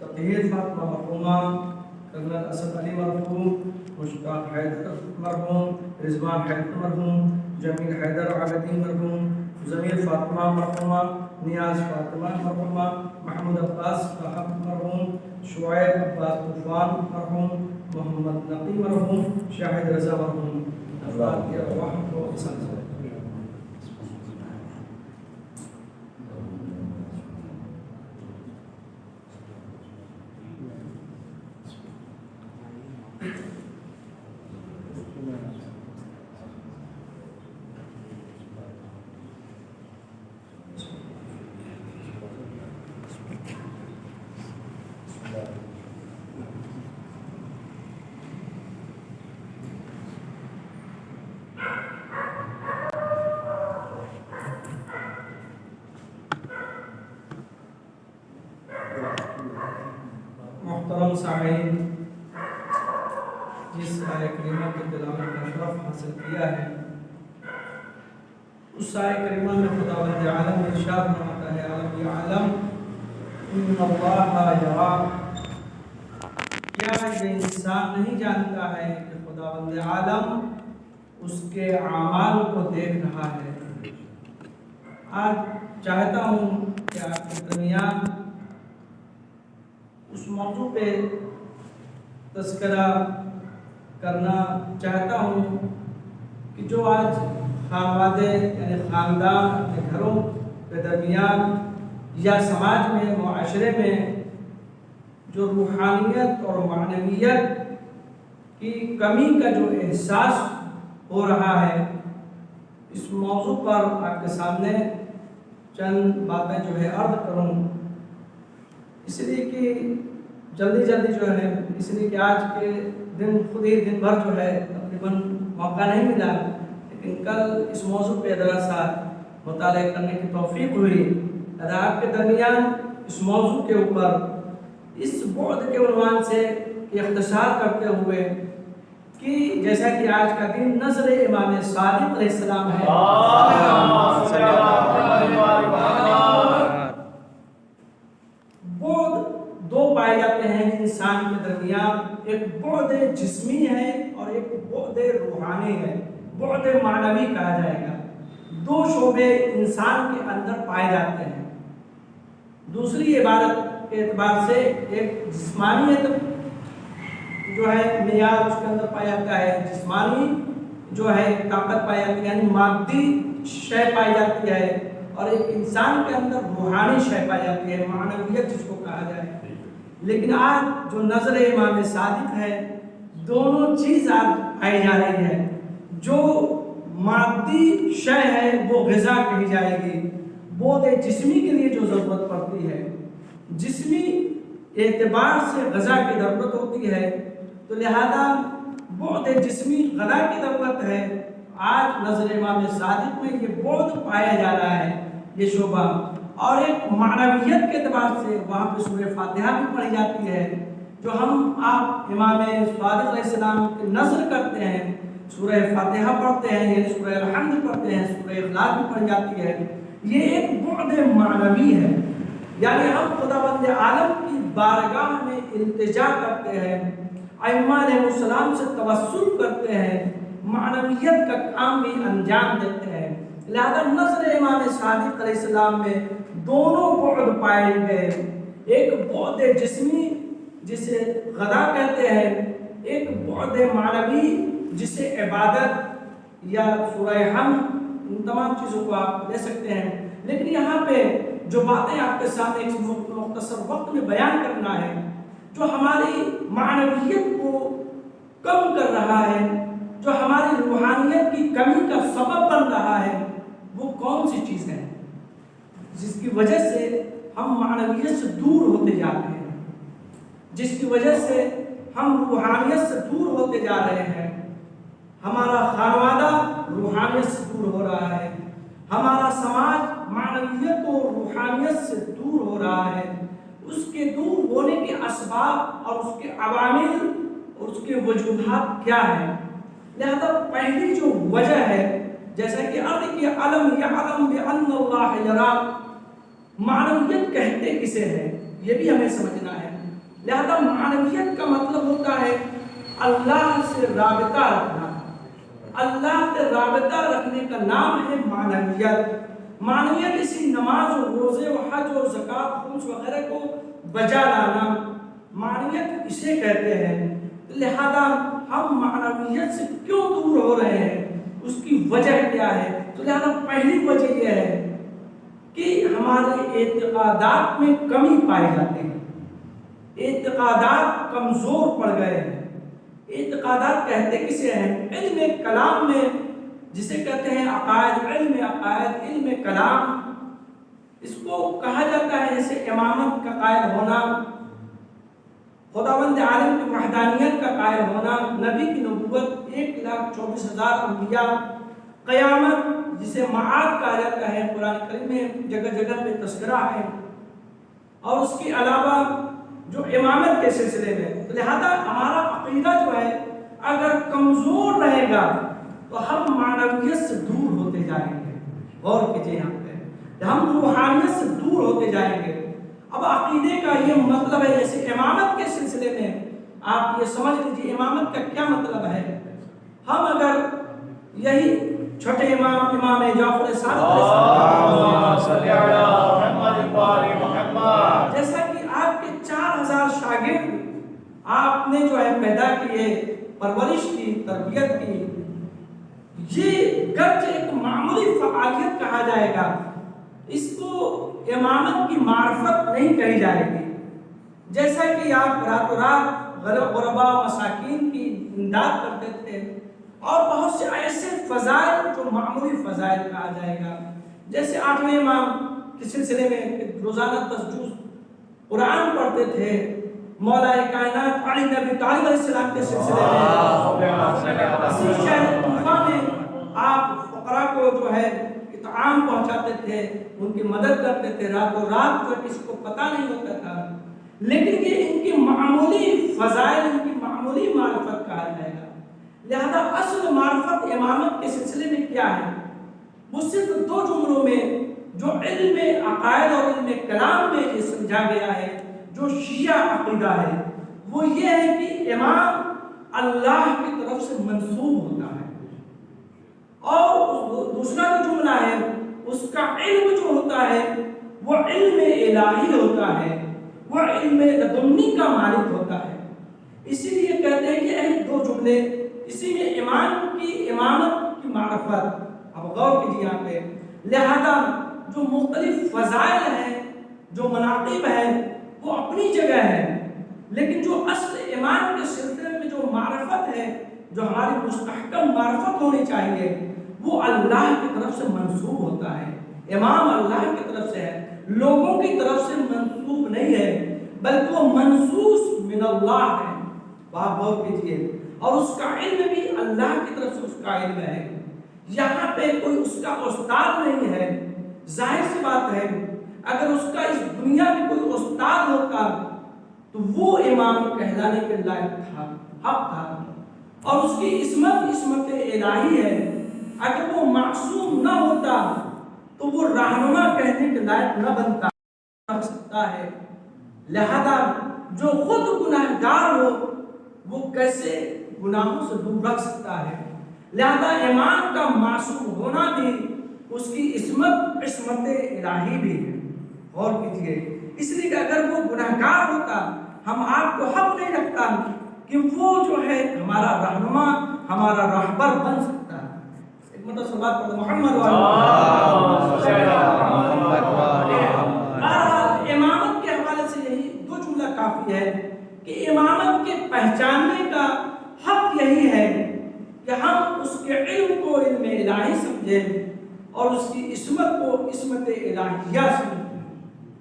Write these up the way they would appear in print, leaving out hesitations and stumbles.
تطہیر Fatima مرحومہ، colonel Asad علی مرحوم، مشتاق حیدر مرحوم، رضوان حیدر مرحوم، جمیل حیدر عابدی مرحوم، ضمیر فاطمہ مرحومہ، نیاز فاطمہ مرحومہ، محمود عباس صاحب مرحوم، شعیب عباس طوفان مرحوم، محمد نقی مرحوم، شاہد رضا مرحوم، افراد کی ارواح کو سمجھا۔ محترم سامعین، جس آیہ کریمہ کی تلاوت کا شرف حاصل کیا ہے، اس آیہ کریمہ میں خداوند عالم ارشاد فرماتا ہے عالم یعلم ان اللہ یرا، کیا یہ انسان نہیں جانتا ہے کہ خداوند عالم اس کے اعمال کو دیکھ رہا ہے۔ آج چاہتا ہوں کہ آپ کے درمیان اس موضوع پہ تذکرہ کرنا چاہتا ہوں کہ جو آج خانوادے یعنی خاندان اپنے گھروں کے درمیان یا سماج میں، معاشرے میں جو روحانیت اور معنویت کی کمی کا جو احساس ہو رہا ہے، اس موضوع پر آپ کے سامنے چند باتیں جو ہے عرض کروں، اس لیے کہ جلدی جو ہے، اس لیے کہ آج کے دن خود ہی دن بھر جو ہے تقریباً موقع نہیں ملا، لیکن کل اس موضوع پہ ذرا سا مطالعہ کرنے کی توفیق ہوئی۔ لہذا آپ کے درمیان اس موضوع کے اوپر اس بعد کے عنوان سے اختصار کرتے ہوئے کہ جیسا کہ آج کا دن نظر امام صادق علیہ السلام ہے، بعد دو پائے جاتے ہیں انسان کے درمیان، ایک بعد جسمی ہے اور ایک بعد روحانی ہے، بعد معنوی کہا جائے گا۔ دو شعبے انسان کے اندر پائے جاتے ہیں۔ دوسری عبارت کے اعتبار سے ایک جسمانیت جو ہے معیار اس کے اندر پایا جاتا ہے، جسمانی جو ہے طاقت پائی جاتی ہے، یعنی مادی شے پائی جاتی ہے، اور ایک انسان کے اندر روحانی شے پائی جاتی ہے، معنویت جس کو کہا جائے۔ لیکن آج جو نظر امام صادق ہے، دونوں چیز آج پائی جا رہی ہے۔ جو مادی شے ہے وہ غذا کہی جائے گی، بود جسمی کے لیے جو ضرورت پڑتی ہے، جسمی اعتبار سے غذا کی ضرورت ہوتی ہے، تو لہذا بعد جسمی غذا کی ضرورت ہے۔ آج نظر امام صادق میں یہ بعد پایا جا رہا ہے، یہ شعبہ، اور ایک معنویت کے اعتبار سے وہاں پہ سورہ فاتحہ بھی پڑھی جاتی ہے، جو ہم آپ امام صادق علیہ السلام کی نظر کرتے ہیں، سورہ فاتحہ پڑھتے ہیں، یعنی سورہ الحمد پڑھتے ہیں، سورہ اخلاص بھی پڑھی جاتی ہے۔ یہ ایک بعد معنوی ہے، یعنی ہم خداوند عالم کی بارگاہ میں التجا کرتے ہیں، ائمہ علیہ السلام سے توسل کرتے ہیں، معنویت کا کام بھی انجام دیتے ہیں۔ لہذا نظر امام صادق علیہ السلام میں دونوں بعد پائے گئے، ایک بعد جسمی جسے غذا کہتے ہیں، ایک بعد معنوی جسے عبادت یا سورہ حمد، ان تمام چیزوں کو آپ لے سکتے ہیں۔ لیکن یہاں پہ جو باتیں آپ کے سامنے ایک مختصر وقت میں بیان کرنا ہے، جو ہماری معنویت کو کم کر رہا ہے، جو ہماری روحانیت کی کمی کا سبب بن رہا ہے، وہ کون سی چیز ہے جس کی وجہ سے ہم معنویت سے دور ہوتے جا رہے ہیں، جس کی وجہ سے ہم روحانیت سے دور ہوتے جا رہے ہیں؟ ہمارا خانوادہ روحانیت سے دور ہو رہا ہے، ہمارا سماج معنویت و روحانیت سے دور ہو رہا ہے۔ اس کے دور ہونے کے اسباب اور اس کے عوامل اور اس کے وجوہات کیا ہیں؟ لہذا پہلی جو وجہ ہے، جیسا کہ عرض کی علم یعلم بأن اللہ یرا، معنویت کہتے کسے ہے یہ بھی ہمیں سمجھنا ہے۔ لہذا معنویت کا مطلب ہوتا ہے اللہ سے رابطہ رکھنا. اللہ سے رابطہ رکھنے کا نام ہے معنویت. معنویت اسی نماز و روزے و حج و زکوٰۃ خمس وغیرہ کو بجا لانا، معنویت اسے کہتے ہیں. لہذا ہم معنویت سے کیوں دور ہو رہے ہیں، اس کی وجہ کیا ہے؟ تو لہذا پہلی وجہ یہ ہے کہ ہمارے اعتقادات میں کمی پائے جاتے ہیں. اعتقادات کمزور پڑ گئے ہیں. اعتقادات کہتے کسے ہیں؟ علم کلام میں جسے کہتے ہیں عقائد، علم عقائد، علم کلام، اس کو کہا جاتا ہے جیسے امامت کا قائل ہونا، خداوند عالم کی وحدانیت کا قائل ہونا، نبی کی نبوت، 1,24,000 انبیاء، قیامت جسے معاد کہا جاتا ہے، قرآن کریم میں جگہ جگہ پہ تذکرہ ہے، اور اس کے علاوہ جو امامت کے سلسلے میں. لہذا ہمارا عقیدہ جو ہے اگر کمزور رہے گا تو ہم معنویت سے دور ہوتے جائیں گے. غور کیجیے یہاں پہ، ہم روحانیت سے دور ہوتے جائیں گے. اب عقیدے کا یہ مطلب ہے، جیسے امامت کے سلسلے میں آپ یہ سمجھ لیجیے امامت کا کیا مطلب ہے. ہم اگر یہی چھوٹے امام جعفر صادق جیسا کہ آپ کے 4,000 شاگرد آپ نے جو ہے پیدا کیے، پرورش کی، تربیت کی، یہ گرچہ ایک معمولی فعالیت کہا جائے گا، اس کو امامت کی معرفت نہیں کہی جائے گی. جیسا کہ آپ راتوں رات غربا مساکین کی امداد کرتے تھے، اور بہت سے ایسے فضائل جو معمولی فضائل کہا جائے گا، جیسے 8ویں امام کے سلسلے میں روزانہ تسجد قرآن پڑھتے تھے، مولا کائنات علی نبی طالب علیہ السلام کے سلسلے میں اسی شہر کوفہ میں آپ فقراء کو جو ہے اطعام پہنچاتے تھے، ان کی مدد کرتے تھے راتوں رات، جو کسی کو پتہ نہیں ہوتا تھا. لیکن یہ ان کی معمولی فضائل، ان کی معمولی معرفت کہا جائے گا. لہذا اصل معرفت امامت کے سلسلے میں کیا ہے؟ وہ صرف 2 جملوں میں جو علم عقائد اور علم کلام میں یہ سمجھا گیا ہے، جو شیعہ عقیدہ ہے، وہ یہ ہے کہ امام اللہ کی طرف سے منسوب ہوتا ہے. اور دوسرا جو جملہ ہے، اس کا علم جو ہوتا ہے وہ علم الہی ہوتا ہے، وہ علم لدنی کا مالک ہوتا ہے. اسی لیے کہتے ہیں کہ یہ 2 جملے، اسی میں امام کی امامت کی معرفت. اب غور کیجیے یہاں پہ، لہذا جو مختلف فضائل ہیں، جو مناقب ہیں، وہ اپنی جگہ ہے، لیکن جو اصل ایمان کے سلسلے میں جو معرفت ہے، جو ہماری مستحکم معرفت ہونی چاہیے، وہ اللہ کی طرف سے منسوب ہوتا ہے. امام اللہ کی طرف سے ہے، لوگوں کی طرف سے منسوب نہیں ہے، بلکہ وہ منسوس من اللہ ہے. آپ غور کیجیے، اور اس کا علم بھی اللہ کی طرف سے اس کا علم ہے. یہاں پہ کوئی اس کا استاد نہیں ہے. ظاہر سی بات ہے، اگر اس کا اس دنیا میں کوئی استاد ہوتا تو وہ امام کہلانے کے لائق تھا، حق تھا. اور اس کی عصمت الہی ہے. اگر وہ معصوم نہ ہوتا تو وہ رہنما کہنے کے لائق نہ بنتا سکتا ہے. لہذا جو خود گناہگار ہو وہ کیسے گناہوں سے دور رکھ سکتا ہے. لہذا امام کا معصوم ہونا بھی اس کی عصمت الہی بھی ہے. اور کیجیے، اس لیے کہ اگر وہ گناہگار ہوتا، ہم آپ کو حق نہیں رکھتا کہ وہ جو ہے ہمارا رہنما، ہمارا راہبر بن سکتا ہے. ایک مرتبہ صلوات پڑھو محمد امامت کے حوالے سے یہی 2 جملہ کافی ہے کہ امامت کے پہچاننے کا حق یہی ہے کہ ہم اس کے علم کو علم الہی سمجھیں اور اس کی عصمت کو عصمت الہیہ سمجھیں.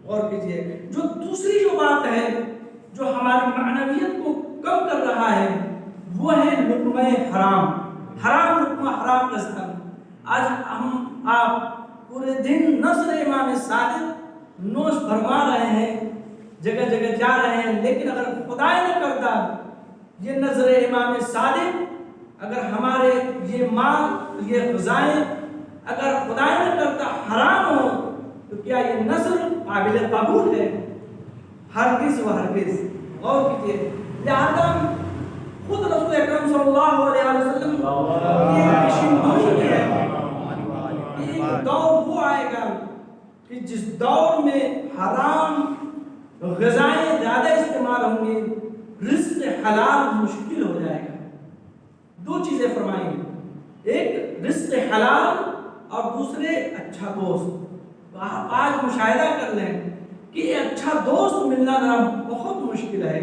اور کیجیے، جو دوسری جو بات ہے جو ہماری معنویت کو کم کر رہا ہے، وہ ہے لقمہ حرام. حرام لقمہ، حرام رزق. آج آپ پورے دن نظر امام صادق نوش بھرما رہے ہیں، جگہ جگہ جا رہے ہیں، لیکن اگر خدا نہ کرتا یہ نظر امام صادق، اگر ہمارے یہ مال، یہ غذائیں اگر خدا نہ کرتا حرام ہو تو کیا یہ نظر قابل قبول ہے؟ ہرگز و ہرگز. غور کیجیے، لہذا خود رسول اکرم صلی اللہ علیہ وسلم یہ پیشین گوئی کی ہے کہ ایک دور وہ آئے گا کہ جس دور میں حرام غذائیں زیادہ استعمال ہوں گے، رزق حلال مشکل ہو جائے گا۔ دو چیزیں فرمائیں، ایک رزق حلال اور دوسرے اچھا دوست۔ آپ آج مشاہدہ کر لیں کہ اچھا دوست ملنا ذرا بہت مشکل ہے،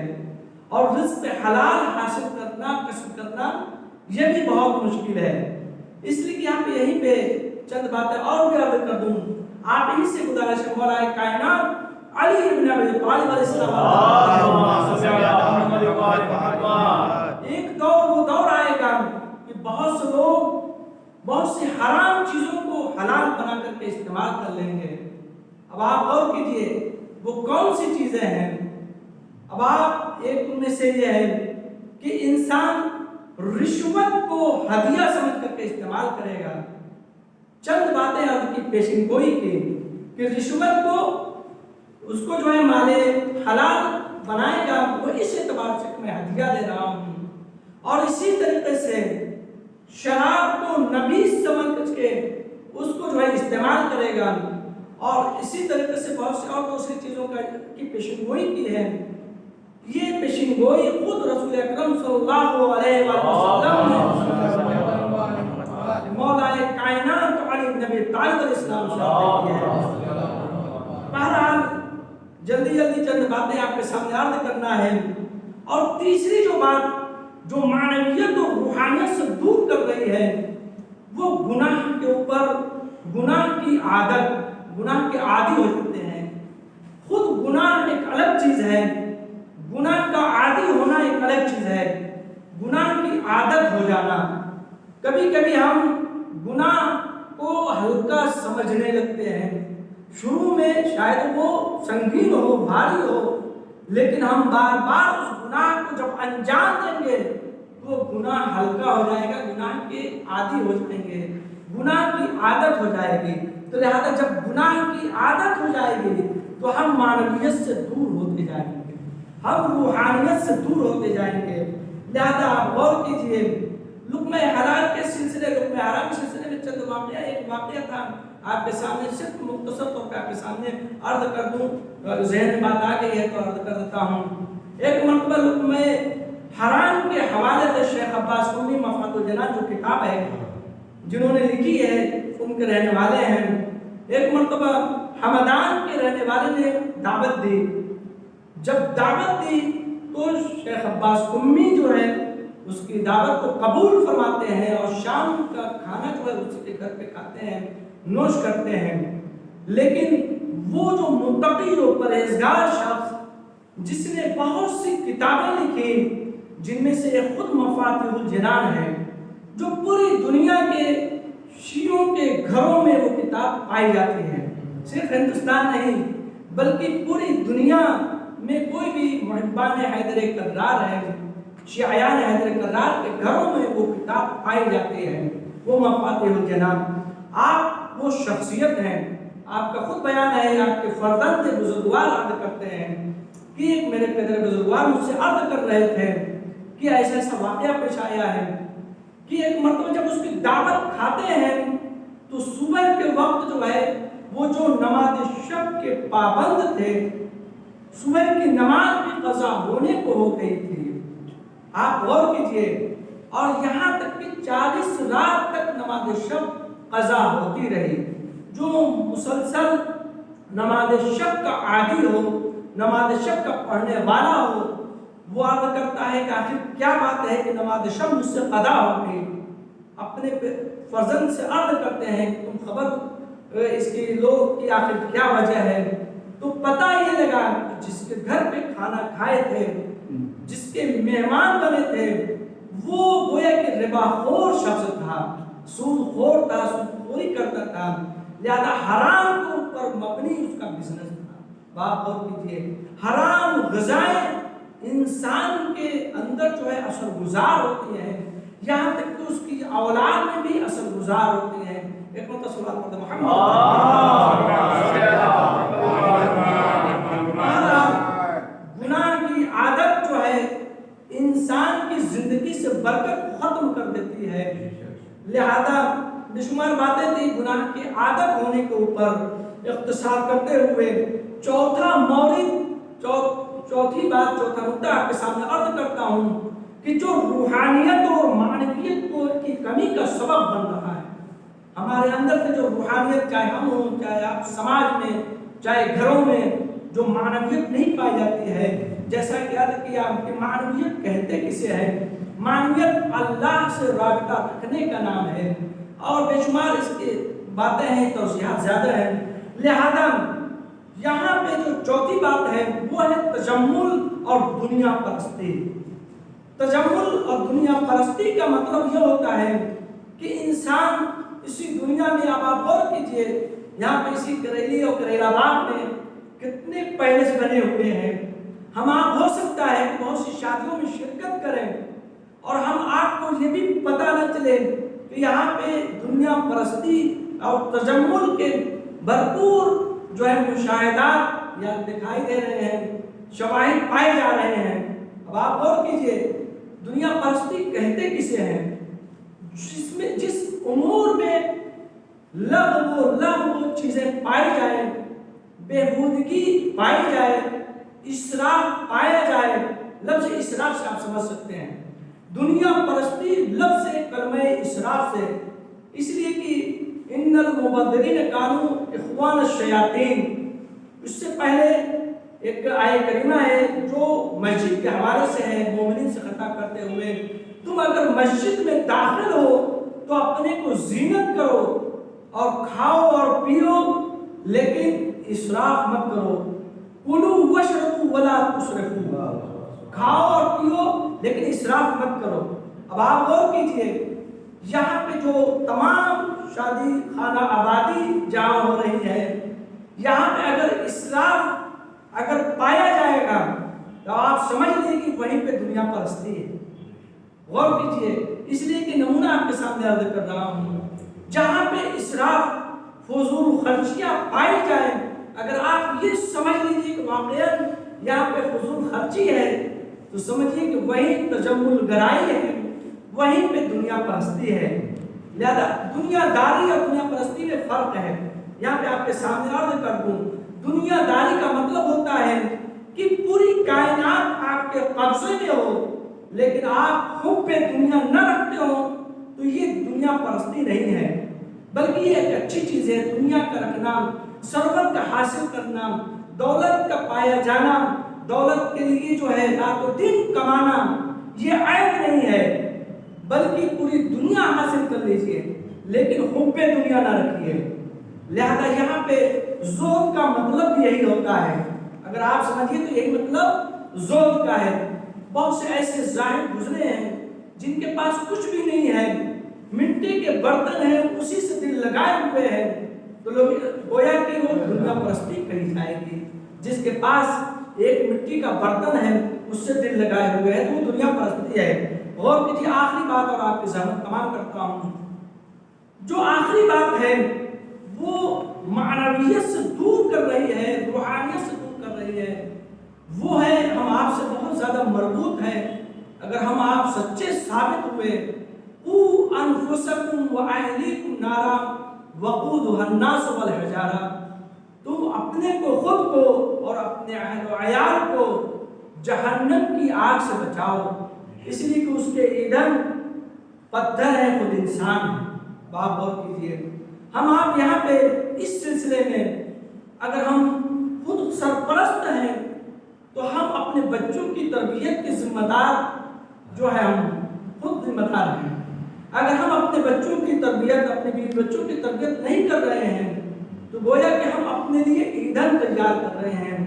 اور رزق حلال حاصل کرنا، کسب کرنا، یہ بھی بہت مشکل ہے۔ اس لیے کہ یہاں پہ یہیں پہ چند باتیں اور بھی عرض کر دوں۔ آپ ہی سے گزارش ہے، مولا کائنات علی ابن ابی طالب علیہ السلام، ایک دور وہ دور آئے گا کہ بہت سے لوگ بہت سی حرام چیزوں کو حلال بنا کر کے استعمال کر لیں گے۔ اب آپ غور کیجئے وہ کون سی چیزیں ہیں۔ اب آپ ایک ان میں سے یہ ہے کہ انسان رشوت کو ہدیہ سمجھ کر کے استعمال کرے گا۔ چند باتیں عرض کی پیشن گوئی کی کہ رشوت کو اس کو جو ہے مال حلال بنائے گا، وہ اس اعتبار سے میں ہدیہ دے رہا ہوں، اور اسی طریقے سے شراب کو نبیذ سمجھ کے اس کو جو ہے استعمال کرے گا، اور اسی طریقے سے بہت سے اور دوسری چیزوں کی پیشن گوئی کی ہے۔ یہ پیشن گوئی خود رسول اکرم صلی اللہ علیہ وسلم نے مولا کائنات علی بن ابی طالب علیہ السلام سے کی ہے۔ بہرحال جلدی چند باتیں آپ کے سامنے عرض کرنا ہے۔ اور تیسری جو بات جو معنویت اور روحانیت سے دور کر رہی ہے، وہ گناہ کے اوپر گناہ کی عادت، گناہ کے عادی ہو جاتے ہیں۔ خود گناہ ایک الگ چیز ہے، گناہ کا عادی ہونا ایک الگ چیز ہے، گناہ کی عادت ہو جانا۔ کبھی کبھی ہم گناہ کو ہلکا سمجھنے لگتے ہیں، شروع میں شاید وہ سنگین ہو، بھاری ہو، لیکن ہم بار بار اس گناہ کو جب انجام دیں گے تو وہ گناہ ہلکا ہو جائے گا، گناہ کے عادی ہو جائیں گے، گناہ کی عادت ہو جائے گی۔ تو لہذا جب گناہ کی عادت ہو جائے گی تو ہم معنویت سے دور ہوتے جائیں گے، ہم روحانیت سے دور ہوتے جائیں گے۔ لہذا آپ غور کیجئے، لقمہ حلال کے سلسلے، لقمہ حرام کے سلسلے میں چند واقعہ، ایک واقعہ تھا آپ کے سامنے صرف مختصر طور پہ آپ کے سامنے عرض کر دوں، ذہن میں بات آ گئی ہے تو عرض کر دیتا ہوں۔ ایک مرتبہ لقمہ حرام کے حوالے سے شیخ عباس قمی مفاد الجنان جو کتاب ہے جنہوں نے لکھی ہے، ان کے رہنے والے ہیں، ایک مرتبہ حمدان کے رہنے والے نے دعوت دی۔ جب دعوت دی تو شیخ عباس قمی جو ہے اس کی دعوت کو قبول فرماتے ہیں، اور شام کا کھانا جو ہے اس کے گھر پہ کھاتے ہیں، نوش کرتے ہیں۔ لیکن وہ جو متقی اور پرہیزگار شخص جس نے بہت سی کتابیں لکھی، جن میں سے ایک خود مفاتیح الجنان ہے، جو پوری دنیا کے شیعوں کے گھروں میں وہ کتاب پائی جاتی ہے، صرف ہندوستان نہیں بلکہ پوری دنیا میں کوئی بھی محبان حیدر کرار ہے، شیعیان حیدر کرار کے گھروں میں وہ کتاب پائی جاتی ہے، وہ مفاتیح الجنان۔ آپ وہ شخصیت ہیں، آپ کا خود بیان ہے، آپ کے فرزند بزرگوار عرض کرتے ہیں کہ ایک میرے پدر بزرگوار مجھ سے عرض کر رہے تھے کہ ایسا ایسا واقعہ پیش آیا ہے کہ ایک مرتبہ جب اس کی دعوت کھاتے ہیں تو صبح کے وقت جو ہے وہ جو نماز شب کے پابند تھے، صبح کی نماز بھی قضا ہونے کو ہو گئی تھی۔ آپ غور کیجئے، اور یہاں تک کہ 40 رات تک نماز شب قضا ہوتی رہی۔ جو مسلسل نماز شب کا عادی ہو، نماز شب کا پڑھنے والا ہو، وہ عرض کرتا ہے کہ آخر کیا بات ہے کہ نماز شب مجھ سے قضا ہو گئی۔ اپنے فرزند سے عرض کرتے ہیں کہ تم خبر اس کی لوگ کی آخر کیا وجہ ہے؟ تو پتہ یہ لگا کہ جس کے گھر پہ کھانا کھائے تھے، جس کے مہمان بنے تھے، وہ گویا کہ ربا خور شخص تھا، سود خور تھا، سود خوری کرتا تھا، لہذا حرام کے اوپر مبنی اس کا بزنس تھا۔ بات غور کیجئے، حرام غذائیں انسان کے اندر جو ہے اثر گزار ہوتی ہیں، یہاں تک کہ اس کی اولاد میں بھی اثر گزار ہوتی ہیں۔ ایک مرتبہ پڑھتے محمد گناہ کی عادت ہے انسان کی زندگی سے برکت ختم کر دیتی ہے۔ لہذا بے شمار باتیں تھی گناہ کی عادت ہونے کے اوپر اختصار کرتے ہوئے چوتھا مورد، چوتھی بات، چوتھا مدعا آپ کے سامنے عرض کرتا ہوں کہ جو روحانیت اور معنویت کی کمی کا سبب بن رہا ہے ہمارے اندر سے، جو روحانیت چاہے ہم ہوں، چاہے آپ سماج میں، چاہے گھروں میں، جو معنویت نہیں پائی جاتی ہے، جیسا کہ عرض کیا کہ معنویت کہتے کسے ہے؟ معنویت اللہ سے رابطہ رکھنے کا نام ہے، اور بے شمار اس کی باتیں ہیں، توضیحات زیادہ ہیں۔ لہذا یہاں پہ جو چوتھی بات ہے وہ ہے تجمل اور دنیا پرستی۔ تجمل اور دنیا پرستی کا مطلب یہ ہوتا ہے کہ انسان اسی دنیا میں، اب آپ غور کیجئے یہاں پہ اسی کریلی اور کریلا باغ میں کتنے پیلس بنے ہوئے ہیں۔ ہم آپ ہو سکتا ہے کہ بہت سی شادیوں میں شرکت کریں اور ہم آپ کو یہ بھی پتہ نہ چلے کہ یہاں پہ دنیا پرستی اور تجمل کے بھرپور جو ہے مشاہدات یا دکھائی دے رہے ہیں، شواہد پائے جا رہے ہیں۔ اب آپ غور کیجئے دنیا پرستی کہتے کسے ہیں؟ جس امور میں لغو چیزیں پائی جائیں، بےہودگی پائی جائے، اسراف پایا جائے۔ لفظ اسراف سے آپ سمجھ سکتے ہیں دنیا پرستی لفظ کلمہ اسراف سے، اس لیے کہ ان المبذرین کانوا اخوان الشیاطین۔ اس سے پہلے ایک آیہ کریمہ ہے جو مسجد کے حوالے سے ہے، مومنین سے خطاب کرتے ہوئے، تم اگر مسجد میں داخل ہو تو اپنے کو زینت کرو اور کھاؤ اور پیو، لیکن اسراف مت کرو۔ کلوا واشربوا ولا تسرفوا، کھاؤ اور پیو لیکن اسراف مت کرو۔ اب آپ غور کیجئے یہاں پہ جو تمام شادی خانہ آبادی جہاں ہو رہی ہے، یہاں پہ اگر اسراف اگر پایا جائے گا تو آپ سمجھ لیں کہ وہیں پہ دنیا پرستی ہے۔ غور کیجئے، اس لیے کہ نمونہ آپ کے سامنے عرض کر رہا ہوں، جہاں پہ اسراف، فضول خرچیاں پائی جائیں، اگر آپ یہ سمجھ لیجئے کہ واقعاً یہاں پہ فضول خرچی ہے تو سمجھیے کہ وہیں تجمل گرائی ہے، وہیں پہ دنیا پرستی ہے۔ لہذا دنیا داری اور دنیا پرستی میں فرق ہے۔ یہاں پہ آپ کے سامنے عرض کر دوں، دنیا داری کا مطلب ہوتا ہے کہ پوری کائنات آپ کے قبضے میں ہو لیکن آپ حب دنیا نہ رکھتے ہو، تو یہ دنیا پرستی نہیں ہے، بلکہ یہ ایک اچھی چیز ہے۔ دنیا کا رکھنا، ثروت کا حاصل کرنا، دولت کا پایا جانا، دولت کے لیے جو ہے رات و دن کمانا، یہ عیب نہیں ہے، بلکہ پوری دنیا حاصل کر لیجئے لیکن حب دنیا نہ رکھیے۔ لہذا یہاں پہ زہد کا مطلب بھی یہی ہوتا ہے، اگر آپ سمجھیے تو یہی مطلب زہد کا ہے۔ بہت سے ایسے زاہد گزرے ہیں جن کے پاس کچھ بھی نہیں ہے، مٹی کے برتن ہیں، اسی سے دل لگائے ہوئے ہیں، تو لوگ گویا کہ وہ دنیا پرستی کہی جائے گی۔ جس کے پاس ایک مٹی کا برتن ہے اس سے دل لگائے ہوئے ہیں تو وہ دنیا پرستی ہے۔ غور کیجیے، آخری بات اور آپ کی زحمت تمام کرتا ہوں، جو آخری بات ہے وہ معنویت سے دور کر رہی ہے، روحانیت سے دور کر رہی ہے، وہ ہے ہم آپ سے بہت زیادہ مربوط ہے۔ اگر ہم آپ سچے ثابت ہوئے، قوا انفسکم واہلیکم نارا وقودها الناس والحجارہ، تم اپنے کو، خود کو اور اپنے اہل و عیال کو جہنم کی آگ سے بچاؤ، اس لیے کہ اس کے ایندھن پتھر ہے، خود انسان ہے۔ بات غور کیجیے، ہم آپ یہاں پہ اس سلسلے میں اگر ہم خود سرپرست ہیں تو ہم اپنے بچوں کی تربیت کے ذمہ دار جو ہے ہم خود ذمہ دار ہیں۔ اگر ہم اپنے بچوں کی تربیت، اپنے بیوی بچوں کی تربیت نہیں کر رہے ہیں تو گویا کہ ہم اپنے لیے ایندھن تیار کر رہے ہیں،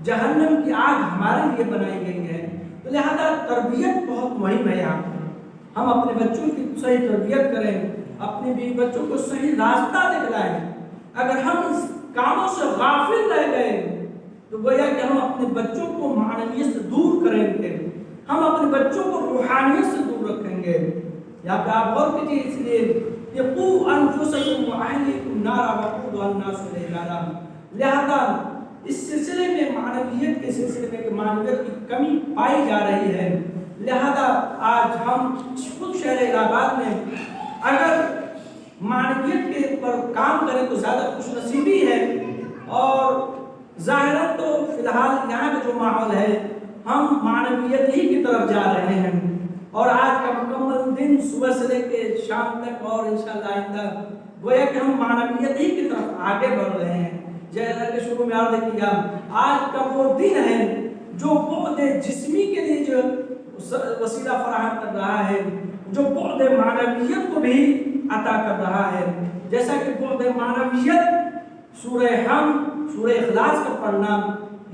جہنم کی آگ ہمارے لیے بنائی گئی ہے۔ تو لہذا تربیت بہت مہم ہے۔ یہاں ہم اپنے بچوں کی صحیح تربیت کریں، اپنے بیوی بچوں کو صحیح راستہ دکھلائیں۔ اگر ہم اس کاموں سے غافل رہ گئے تو گویا کہ ہم اپنے بچوں کو معنویت سے دور کریں گے، ہم اپنے بچوں کو روحانیت سے دور رکھیں گے۔ یہاں پہ آپ غور کیجیے، اس لیے کہ قوا انفسکم واہلیکم نارا وقودها الناس والحجارہ، لہذا اس سلسلے میں، معنویت کے سلسلے میں کہ معنویت کی کمی پائی جا رہی ہے، لہذا آج ہم خود شہر الہ آباد میں اگر معنویت کے پر کام کریں تو زیادہ خوش نصیبی ہے، اور ظاہراً تو فی الحال یہاں کا جو ماحول ہے ہم معنویت ہی کی طرف جا رہے ہیں، اور آج کا مکمل دن صبح سے لے کے شام تک اور انشاءاللہ آئندہ گویا کہ ہم معنویت ہی کی طرف آگے بڑھ رہے ہیں۔ جیسا کہ شروع میں عرض کیا، آج کا وہ دن ہے جو بعد جسمی کے لیے جو وسیلہ فراہم کر رہا ہے، جو بعد معنویت کو بھی عطا کر رہا ہے۔ جیسا کہ بعد معنویت سورہ حمد، سورہ اخلاص کا پڑھنا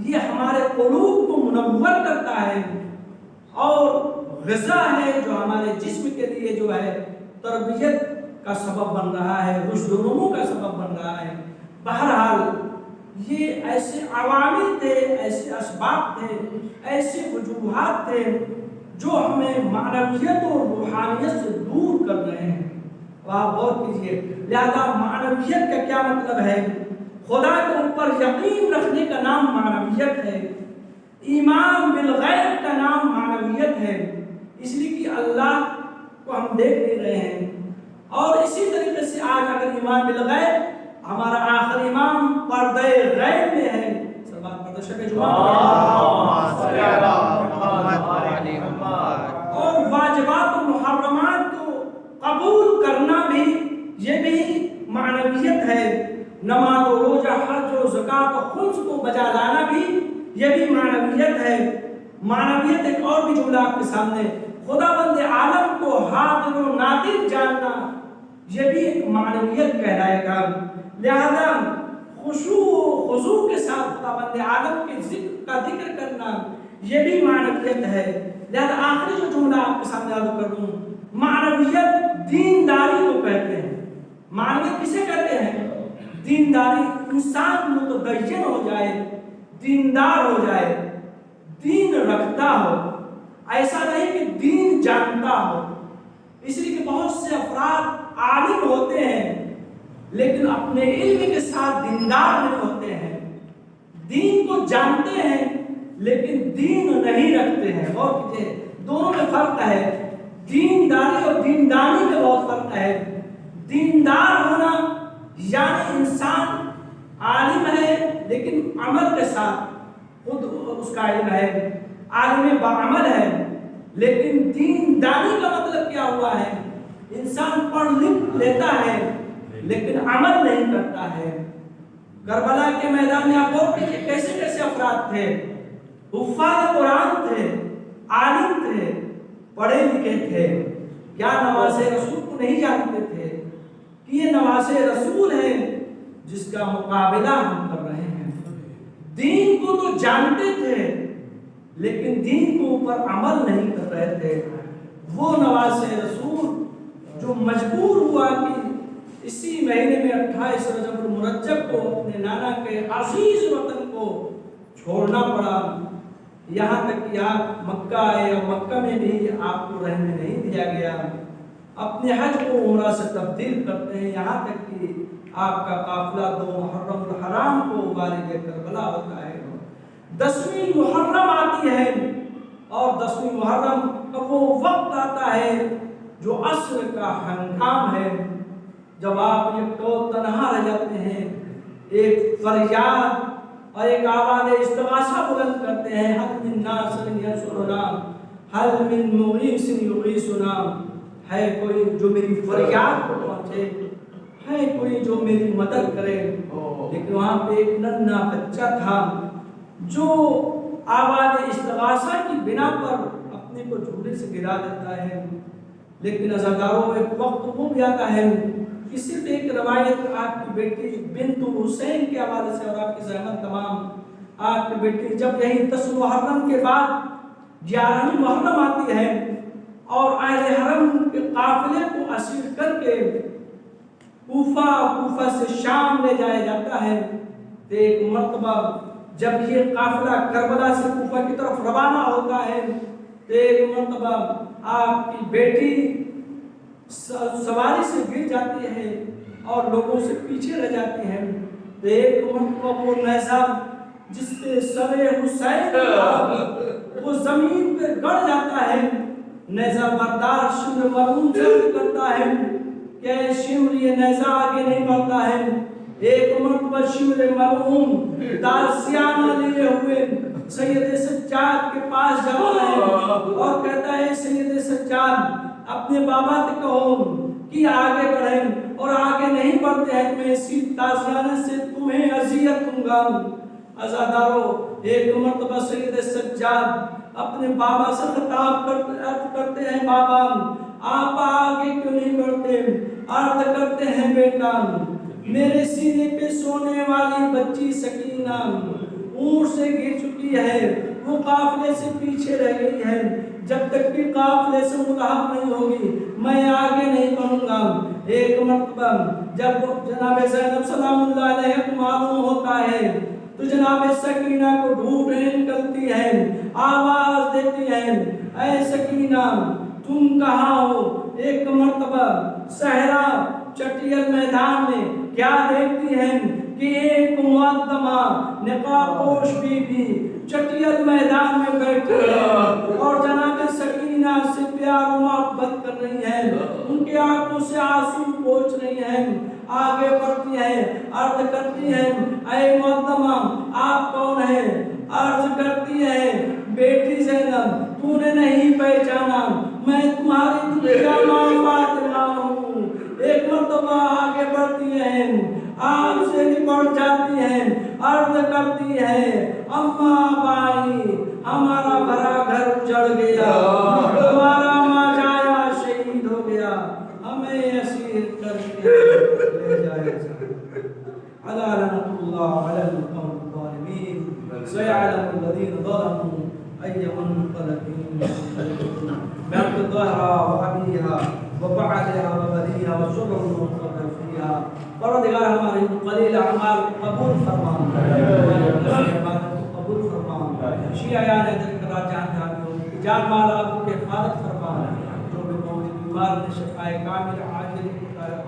یہ ہمارے قلوب کو منور کرتا ہے، اور غذا ہے جو ہمارے جسم کے لیے جو ہے تربیت کا سبب بن رہا ہے، رشد و نمو کا سبب بن رہا ہے۔ بہرحال یہ ایسے عوامل تھے، ایسے اسباب تھے، ایسے وجوہات تھے جو ہمیں معنویت اور روحانیت سے دور کر رہے ہیں۔ آپ غور کیجئے، لہذا معنویت کا کیا مطلب ہے؟ خدا کے اوپر یقین رکھنے کا نام معنویت ہے، ایمان بالغیب کا نام معنویت ہے، اس لیے کہ اللہ کو ہم دیکھ نہیں رہے ہیں۔ اور اسی طریقے سے آج اگر ایمان بالغیب، ہمارا آخر ایمان پردہ غیب میں ہے، سلوات پردہ شب جمعہ، اور واجبات و محرمات کو قبول کرنا بھی یہ بھی معنویت ہے، نماز و روزہ، حج و زکوٰۃ و خمس کو بجا لانا بھی یہ بھی معنویت ہے۔ معنویت ایک اور بھی جملہ آپ کے سامنے، خداوند عالم کو حاضر و ناظر جاننا یہ بھی ایک معنویت کہلائے گا۔ لہذا خشوع و خضوع کے ساتھ خداوند عالم کے ذکر کا ذکر کرنا یہ بھی معنویت ہے۔ لہذا آخری جو جملہ آپ کے سامنے عرض کروں، معنویت دینداری کو کہتے ہیں۔ معنویت کسے کہتے ہیں؟ دینداری، انسان متدین ہو جائے، دیندار ہو جائے، دین رکھتا ہو، ایسا نہیں کہ دین جانتا ہو۔ اس لیے کہ بہت سے افراد عالم ہوتے ہیں لیکن اپنے علم کے ساتھ دیندار نہیں ہوتے ہیں، دین کو جانتے ہیں لیکن دین نہیں رکھتے ہیں۔ غور کیجئے، دونوں میں فرق ہے، دینداری اور دیندانی میں بہت فرق ہے۔ دیندار ہونا یعنی انسان عالم ہے لیکن عمل کے ساتھ خود اس کا علم ہے، عالم بعمل ہے، لیکن دیندانی کا مطلب کیا ہوا ہے؟ انسان پڑھ لکھ لیتا ہے لیکن عمل نہیں کرتا ہے۔ کربلا کے میدان میں آپ غور کیجئے کیسے کیسے افراد تھے، حفاظ قرآن تھے، عالم تھے، پڑھے لکھے تھے، کیا نواز رسول کو نہیں جانتے تھے کہ یہ نواز رسول ہے جس کا مقابلہ ہم کر رہے ہیں؟ دین کو تو جانتے تھے لیکن دین کو اوپر عمل نہیں کر رہے تھے۔ وہ نواز رسول جو مجبور ہوا کہ اسی مہینے میں 28 رجب المرجب کو اپنے نانا کے عزیز وطن کو چھوڑنا پڑا، یہاں تک کہ آپ مکہ آئے اور مکہ میں بھی آپ کو رہنے نہیں دیا گیا، اپنے حج کو عمرہ سے تبدیل کرتے ہیں، یہاں تک کہ آپ کا قافلہ 2 محرم الحرام کو والد کربلا ہوتا ہے۔ 10ویں محرم آتی ہے اور 10ویں محرم کا وہ وقت آتا ہے جو عصر کا ہنگام ہے، جب آپ ایک تو تنہا رہ جاتے ہیں، ایک فریاد اور ایک آواز استغاثہ بلند کرتے ہیں، حل من ناصر ینصرنا، حل من مغیث یغیثنا، ہے کوئی جو میری فریاد کو پہنچے، ہے کوئی جو میری مدد کرے۔ لیکن وہاں پہ ایک ننھا بچہ تھا جو آواز استغاثہ کی بنا پر اپنے کو جھولے سے گرا دیتا ہے۔ لیکن عزاداروں ایک وقت وہ بھی آتا ہے کہ صرف ایک روایت آپ کی بیٹی بنت حسین کے حوالے سے، اور آپ کی زحمت تمام، آپ کی بیٹی جب یہی 10 محرم کے بعد 11ویں محرم آتی ہے اور اہل حرم کے قافلے کو اسیر کر کے کوفہ سے شام لے جایا جاتا ہے، تو ایک مرتبہ جب یہ قافلہ کربلا سے کوفہ کی طرف روانہ ہوتا ہے تو ایک مرتبہ آپ کی بیٹی سواری سے گر جاتی ہے اور لوگوں سے پیچھے رہ جاتی ہے، تو ایک مرتبہ وہ نیزہ جس پہ سر حسین وہ زمین پہ گڑ جاتا ہے. نیزہ بردار شمر مرہوم سے کرتا ہے کہ شمر یہ نیزہ آگے نہیں بڑھتا ہے. ایک مرتبہ شمر مرہوم دارسیانہ لیے ہوئے سید سجاد کے پاس جاتا ہے اور کہتا ہے سید سجاد اپنے بابا سے کہو کہ آگے بڑھیں، اور آگے نہیں بڑھتے ہیں میں اسی تازیانہ سے تمہیں اذیت دوں گا. عزادارو، ایک مرتبہ سید سجاد اپنے بابا سے خطاب کرتے ہیں، بابا آپ آگے کیوں نہیں بڑھتے؟ عرض کرتے ہیں بیٹا میرے سینے پہ سونے والی بچی سکینہ اونٹ سے گر چکی ہے، وہ قافلے سے پیچھے رہ گئی ہے، جب تک کہ قافلے سے ملحق نہیں ہوگی میں آگے نہیں بڑھوں گا. ایک مرتبہ جب جناب زینب سلام اللہ علیہ کو معلوم ہوتا ہے تو جناب سکینہ کو ڈھونڈنے نکلتی ہے، آواز دیتی ہے اے سکینہ تم کہاں ہو؟ ایک مرتبہ صحرا چٹیل میدان میں کیا دیکھتی ہیں کہ ایک معدمہ نقاب پوش بی بی چٹیل میدان میں بیٹھی ہے اور جناب سکینہ سے پیار و محبت کر رہی ہے، ان کے آنکھوں سے آنسو پوچھ رہی ہیں. آگے بڑھتی ہے، عرض کرتی ہے اے معدمہ آپ کون ہیں؟ عرض کرتی ہے بیٹی زینب تو نے نہیں پہچانا، میں تمہاری دنیا ماں فاطمہ ہوں. ایک مرتبہ آگے بڑھتی ہے، آپ سے نپٹ جاتی ہے، عرض کرتی ہے اماں بائی ہمارا بھرا گھر اجڑ گیا، ہمارا ماں جایا شہید ہو گیا، ہمیں اسیر کر کے لے جائے. علی لعنۃ اللہ علی القوم الظالمین سيعلم الذين ظلموا أي منقلب ينقلبون. بعد الظهر وأبيها وبعدها وبديها وسر المنقلب فيها. پروردگار ہمارے قلیل اعمال قبول فرما، قبول فرما. شیعیان ذکر جان جان مال آپ کے حفاظت فرما، جو بھی بیمار نے شفاء کامل عاجل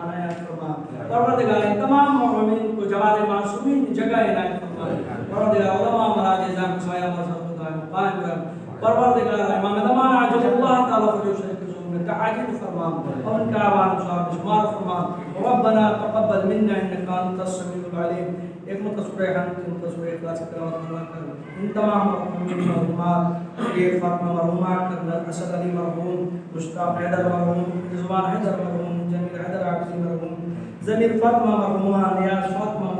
عنایت فرما. پروردگار تمام مومنین کو جوار معصومین جگہ عنایت فرما. پروردگار علماء مراجع زام سایہ مذہب دائم قائم کر. پروردگار امام زمان عجل اللہ تعالی فجو شریف میں تعاجل فرما اور ان کا آوان صاحب شمار فرما. ربنا تقبل منا انك انت السميع العليم. ایک متصور حمد متصور اخلاص تلاوت کر ان تمام مرحومین مرحومات یہ فاطمہ مرحومہ کرنا، اسد علی مرحوم، مشتاق حیدر مرحوم، رضوان حیدر مرحوم، جمیل حیدر عابدی مرحوم، ضمیر فاطمہ مرحومہ، نیاز فاطمہ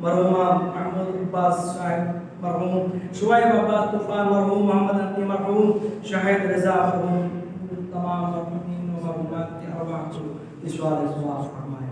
مرحومہ، محمود عباس صاحب مرحوم، شعیب عباس طوفان مرحوم، محمد علی مرحوم، شاہد رضا مرحوم. تمام مرحومین و مرحومات کے ارواح کو اس والے ثواب فرمائے.